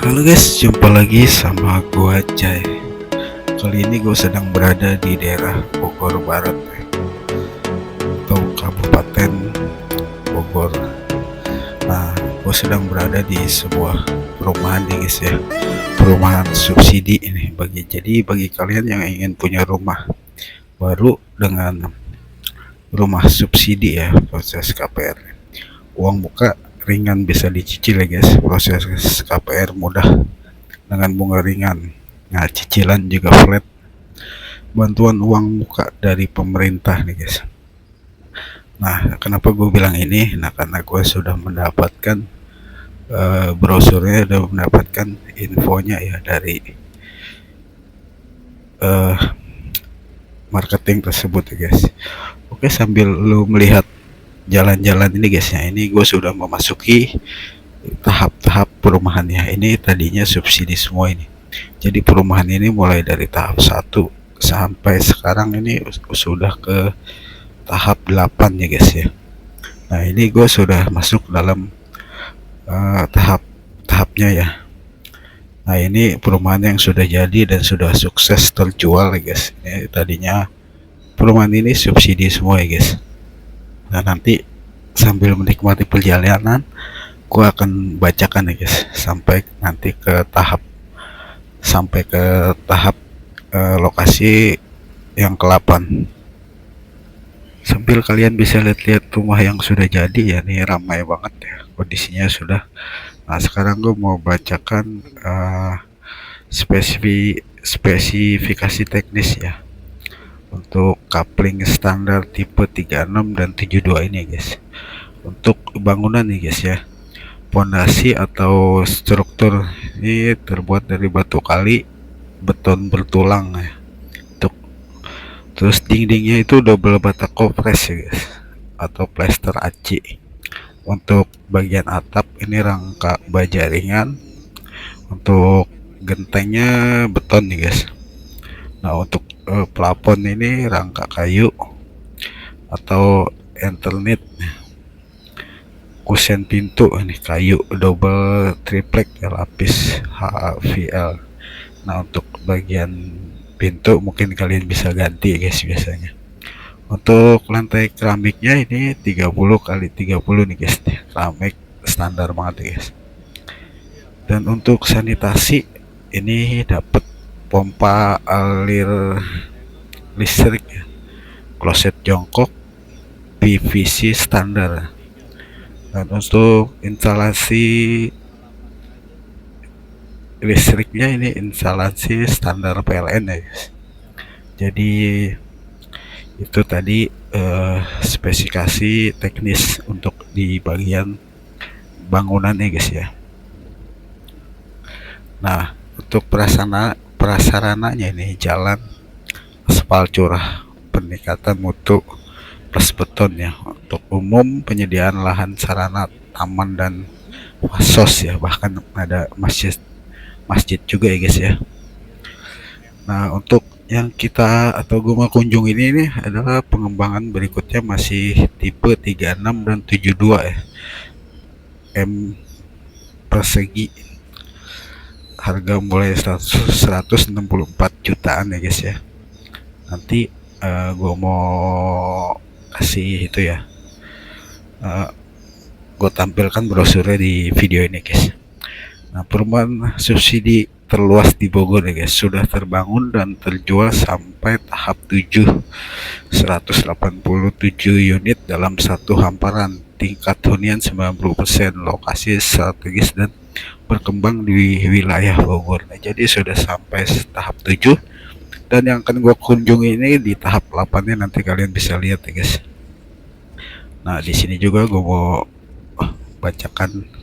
Halo guys, jumpa lagi sama gua Jai. Kali ini gue sedang berada di daerah Bogor Barat atau Kabupaten Bogor. Nah, gue sedang berada di sebuah perumahan nih guys ya. Perumahan subsidi ini bagi kalian yang ingin punya rumah baru dengan rumah subsidi ya, proses KPR. Uang muka ringan bisa dicicil ya guys. Proses KPR mudah dengan bunga ringan. Nah, cicilan juga flat. Bantuan uang muka dari pemerintah nih guys. Nah, kenapa gue bilang ini? Nah, karena gue sudah mendapatkan brosurnya, sudah mendapatkan infonya ya dari marketing tersebut ya guys. Oke, sambil lu melihat jalan-jalan ini guys ya, ini gue sudah memasuki tahap-tahap perumahannya. Ini tadinya subsidi semua ini. Jadi perumahan ini mulai dari tahap 1 sampai sekarang ini sudah ke tahap 8 ya guys ya. Nah, ini gue sudah masuk dalam tahap-tahapnya ya. Nah, ini perumahan yang sudah jadi dan sudah sukses terjual ya guys. Ini tadinya perumahan ini subsidi semua ya guys. Nah, nanti sambil menikmati perjalanan gue akan bacakan ya guys sampai ke tahap lokasi yang ke-8. Sambil kalian bisa lihat-lihat rumah yang sudah jadi ya, nih ramai banget ya kondisinya sudah. Nah, sekarang gue mau bacakan spesifikasi teknis ya untuk coupling standar tipe 36 dan 72 ini guys. Untuk bangunan nih guys ya, pondasi atau struktur ini terbuat dari batu kali, beton bertulang ya. Terus dindingnya itu double bata kopres ya guys, atau plester aci. Untuk bagian atap ini rangka baja ringan. Untuk gentengnya beton nih guys. Nah, untuk plafon ini rangka kayu atau Eternit. Kusen pintu ini kayu double triplek ya, lapis HVL. Nah, untuk bagian pintu mungkin kalian bisa ganti guys biasanya. Untuk lantai keramiknya ini 30 kali 30 nih guys, keramik standar banget guys. Dan untuk sanitasi ini dapat pompa alir listrik ya, kloset jongkok PVC standar. Dan untuk instalasi listriknya ini instalasi standar PLN ya guys. Jadi itu tadi spesifikasi teknis untuk di bagian bangunan ya guys ya. Nah, untuk prasarananya ini jalan, aspal curah, peningkatan mutu plus beton ya. Untuk umum penyediaan lahan sarana taman dan fasos ya, bahkan ada masjid juga ya guys ya. Nah, untuk yang kita atau gue mau kunjung ini adalah pengembangan berikutnya masih tipe 36 dan 72 ya, M persegi, harga mulai 164 jutaan ya guys ya. Nanti gue mau kasih itu ya, gue tampilkan brosurnya di video ini guys. Nah, perumahan subsidi terluas di Bogor ya guys, sudah terbangun dan terjual sampai tahap 7, 187 unit dalam satu hamparan, tingkat hunian 90%, lokasi strategis dan berkembang di wilayah Bogor. Nah, jadi sudah sampai tahap 7, dan yang akan gue kunjungi ini di tahap 8-nya, nanti kalian bisa lihat ya guys. Nah, di sini juga gue mau bacakan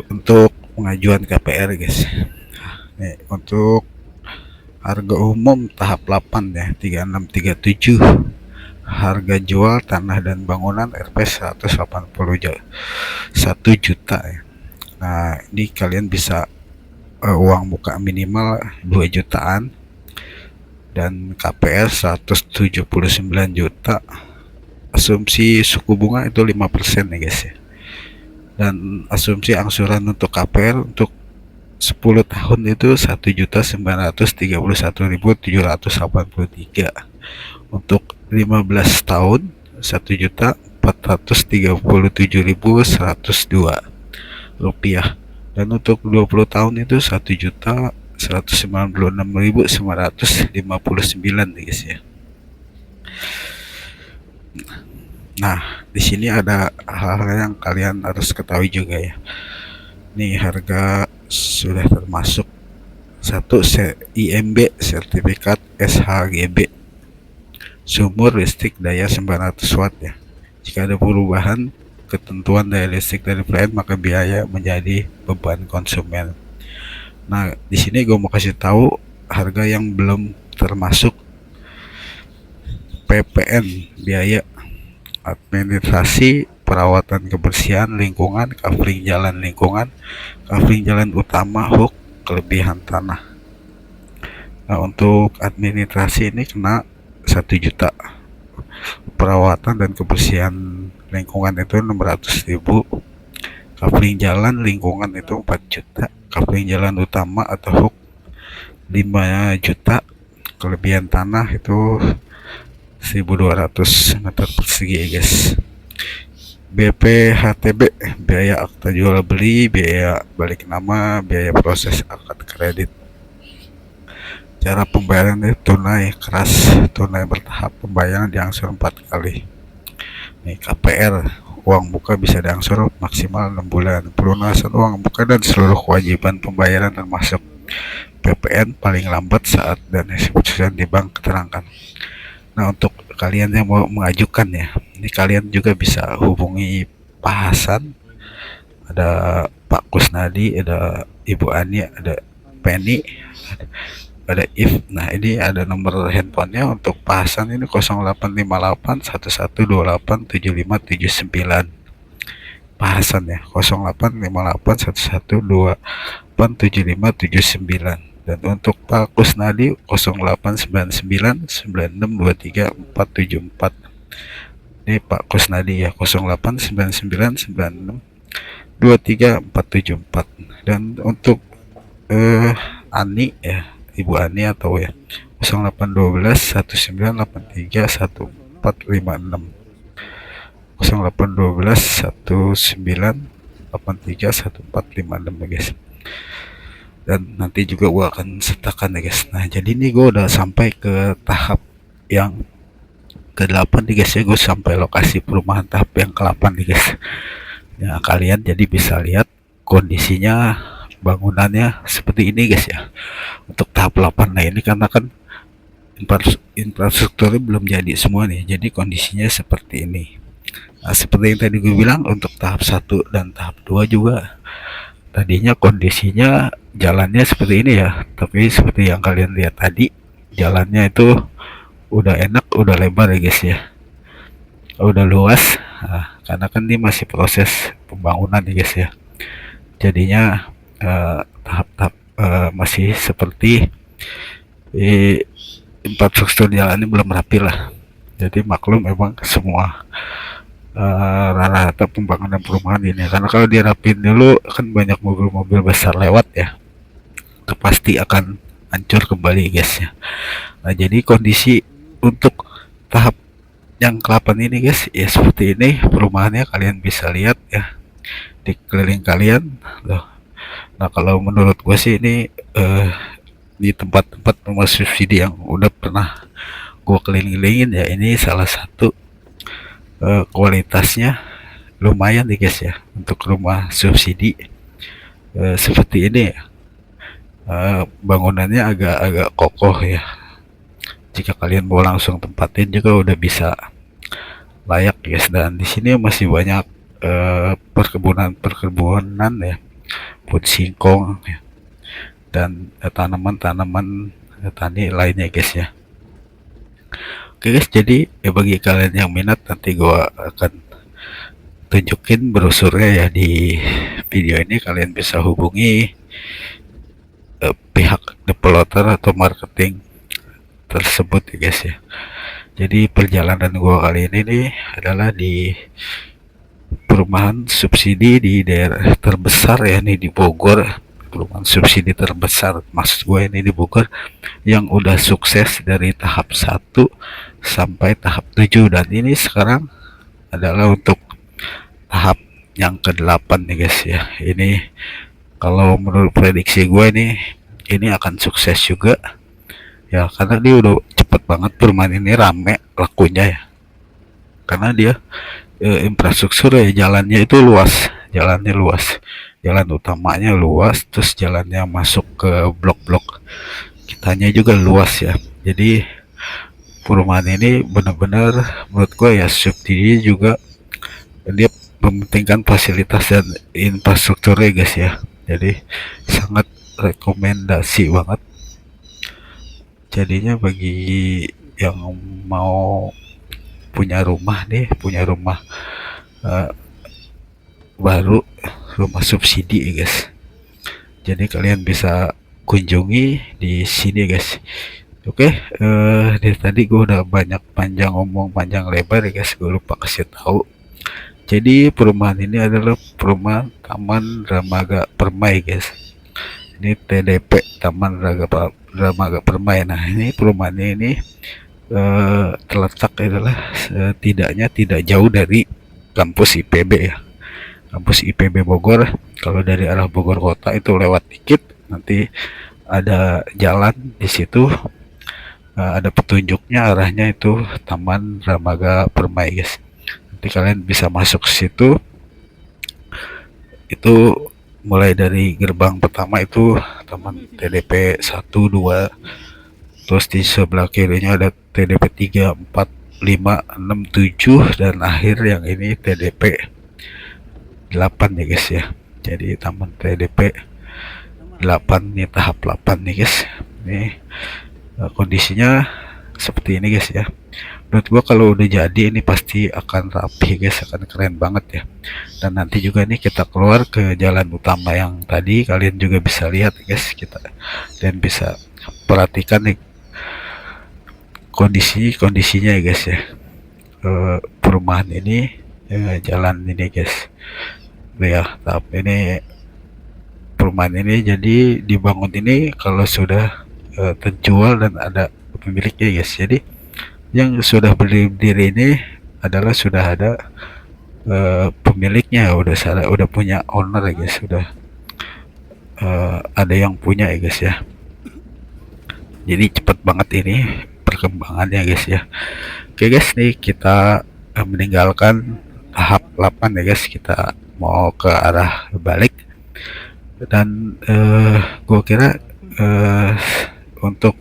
untuk pengajuan KPR guys. Nih, untuk harga umum tahap 8 ya 3637, harga jual tanah dan bangunan Rp 181 juta ya. Nah, ini kalian bisa uang muka minimal 2 jutaan dan KPR 179 juta. Asumsi suku bunga itu 5% ya guys ya. dan asumsi angsuran untuk KPR untuk 10 tahun itu 1.931.783. Untuk 15 tahun 1.437.102 rupiah, dan untuk 20 tahun itu 1.196.959 guys ya. Nah, di sini ada hal-hal yang kalian harus ketahui juga ya. Nih, harga sudah termasuk satu IMB sertifikat SHGB sumur listrik daya 900 watt ya. Jika ada perubahan ketentuan daya listrik dari pln, maka biaya menjadi beban konsumen. Nah, di sini gue mau kasih tahu harga yang belum termasuk PPN, biaya administrasi perawatan kebersihan lingkungan, kafling jalan lingkungan, kafling jalan utama, hook, kelebihan tanah. Nah, untuk administrasi ini kena 1 juta, perawatan dan kebersihan lingkungan itu 600.000, kafling jalan lingkungan itu 4 juta, kafling jalan utama atau hook 5 juta, kelebihan tanah itu 1.200 meter persegi ya guys. BPHTB, biaya akta jual beli, biaya balik nama, biaya proses akad kredit. Cara pembayaran itu tunai keras, tunai bertahap, pembayaran diangsur 4 kali. Nih, KPR, uang muka bisa diangsur maksimal 6 bulan. Pelunasan uang muka dan seluruh kewajiban pembayaran termasuk PPN paling lambat saat dan eksekusi di bank keterangkan. Nah, untuk kalian yang mau mengajukan ya, ini kalian juga bisa hubungi Pak Hasan, ada Pak Kusnadi, ada Ibu Ani, ada Penny, ada If. Nah, ini ada nomor handphonenya. Untuk Pak Hasan ini 0858 1128 7579. Pak Hasan ya, 0858 1128 7579. Dan untuk Pak Kusnadi 0899 9623 474. Ini Pak Kusnadi ya, 0899 9623 474. Dan untuk Ani ya, Ibu Ani atau ya 0812 1983 1456, 0812 1983 1456 ya guys. Dan nanti juga gua akan sertakan ya guys. Nah, jadi ini gue udah sampai ke tahap yang ke-8 nih guys ya. Gue sampai lokasi perumahan tahap yang ke-8 nih guys. Ya, kalian jadi bisa lihat kondisinya, bangunannya seperti ini guys ya. Untuk tahap 8. Nah, ini karena kan infrastrukturnya belum jadi semua nih, jadi kondisinya seperti ini. Nah, seperti yang tadi gue bilang, untuk tahap 1 dan tahap 2 juga tadinya kondisinya jalannya seperti ini ya, tapi seperti yang kalian lihat tadi, jalannya itu udah enak, udah lebar ya guys ya, udah luas. Nah, karena kan ini masih proses pembangunan ya guys ya, jadinya tahap-tahap masih seperti infrastruktur jalannya belum rapi lah. Jadi maklum memang semua rata-rata pembangunan perumahan ini, karena kalau dirapin dulu kan banyak mobil-mobil besar lewat ya, itu pasti akan hancur kembali guys ya. Nah, jadi kondisi untuk tahap yang ke-8 ini guys ya seperti ini perumahannya, kalian bisa lihat ya di keliling kalian loh. Nah, kalau menurut gue sih ini di tempat-tempat rumah subsidi yang udah pernah gue keliling-kelilingin ya, ini salah satu kualitasnya lumayan nih guys ya untuk rumah subsidi seperti ini ya. Bangunannya agak-agak kokoh ya, jika kalian mau langsung tempatin juga udah bisa layak guys. Dan di sini masih banyak perkebunan ya, buat singkong ya, dan tanaman-tanaman tani lainnya guys ya. Oke guys, jadi ya bagi kalian yang minat, nanti gua akan tunjukin brosurnya ya di video ini. Kalian bisa hubungi pihak developer atau marketing tersebut ya guys ya. Jadi perjalanan gua kali ini nih adalah di perumahan subsidi di daerah terbesar ya, ini di Bogor. Perumahan subsidi terbesar maksud gue ini di Bogor, yang udah sukses dari tahap 1 sampai tahap 7, dan ini sekarang adalah untuk tahap yang ke-8 nih guys ya. Ini kalau menurut prediksi gue nih, ini akan sukses juga ya, karena dia udah cepet banget perumahan ini rame lakunya ya, karena dia infrastruktur ya, jalannya itu luas, jalannya luas, jalan utamanya luas, terus jalannya masuk ke blok-blok kitanya juga luas ya. Jadi perumahan ini benar-benar menurut gue ya, subsidi juga dia mementingkan fasilitas dan infrastrukturnya guys ya. Jadi sangat rekomendasi banget jadinya bagi yang mau punya rumah nih, punya rumah uh, baru, rumah subsidi ya guys. Jadi kalian bisa kunjungi di sini guys. Oke, dari tadi gue udah banyak panjang ngomong panjang lebar ya guys, gue lupa kasih tahu. Jadi perumahan ini adalah perumahan Taman Dramaga Permai guys. Ini TDP, Taman Dramaga Permai. Nah ini perumahan ini terletak adalah setidaknya tidak jauh dari kampus IPB ya, kampus IPB Bogor. Kalau dari arah Bogor kota itu lewat dikit, nanti ada jalan di situ, ada petunjuknya arahnya itu Taman Dramaga Permai guys. Nanti kalian bisa masuk ke situ, itu mulai dari gerbang pertama itu Taman TDP 1, 2, terus di sebelah kirinya ada TDP 3, 4, 5, 6, 7, dan akhir yang ini TDP 8 ya guys ya. Jadi Taman TDP 8 nih, tahap 8 nih guys. Ini kondisinya seperti ini guys ya. Menurut gua kalau udah jadi ini pasti akan rapi guys, akan keren banget ya. Dan nanti juga nih kita keluar ke jalan utama yang tadi, kalian juga bisa lihat guys, kita dan bisa perhatikan nih kondisinya ya guys ya. Perumahan ini jalan ini guys ya, tahap ini perumahan ini jadi dibangun ini kalau sudah terjual dan ada pemiliknya guys. Jadi yang sudah berdiri ini adalah sudah ada pemiliknya, udah punya owner ya guys, sudah ada yang punya ya guys ya. Jadi cepet banget ini perkembangannya guys ya. Oke guys, nih kita meninggalkan tahap 8 ya guys, kita mau ke arah balik. Dan gue kira untuk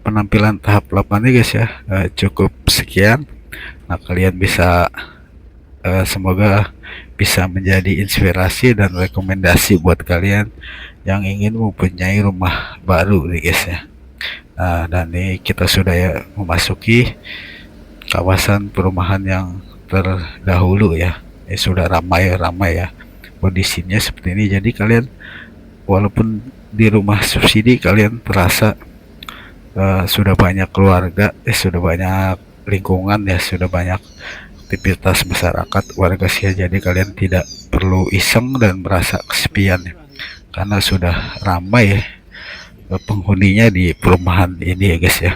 penampilan tahap 8 nya guys ya cukup sekian. Nah kalian bisa semoga bisa menjadi inspirasi dan rekomendasi buat kalian yang ingin mempunyai rumah baru nih guys ya. Nah dan ini kita sudah ya memasuki kawasan perumahan yang terdahulu ya. Ini sudah ramai ya kondisinya seperti ini. Jadi kalian walaupun di rumah subsidi kalian terasa sudah banyak keluarga, sudah banyak lingkungan ya, sudah banyak aktivitas masyarakat warga sih. Jadi kalian tidak perlu iseng dan merasa kesepian ya, karena sudah ramai penghuninya di perumahan ini ya guys ya.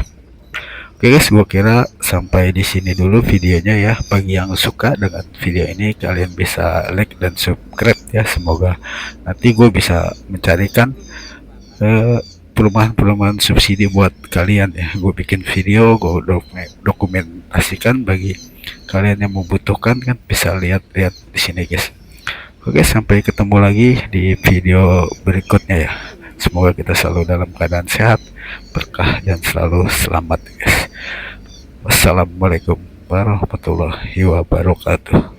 Oke guys, gue kira sampai di sini dulu videonya ya. Bagi yang suka dengan video ini kalian bisa like dan subscribe ya. Semoga nanti gue bisa mencarikan perumahan-perumahan subsidi buat kalian ya. Gue bikin video, gue dokumentasikan bagi kalian yang membutuhkan, kan bisa lihat-lihat di sini guys. Oke, sampai ketemu lagi di video berikutnya ya. Semoga kita selalu dalam keadaan sehat, berkah, dan selalu selamat guys. Wassalamualaikum warahmatullahi wabarakatuh.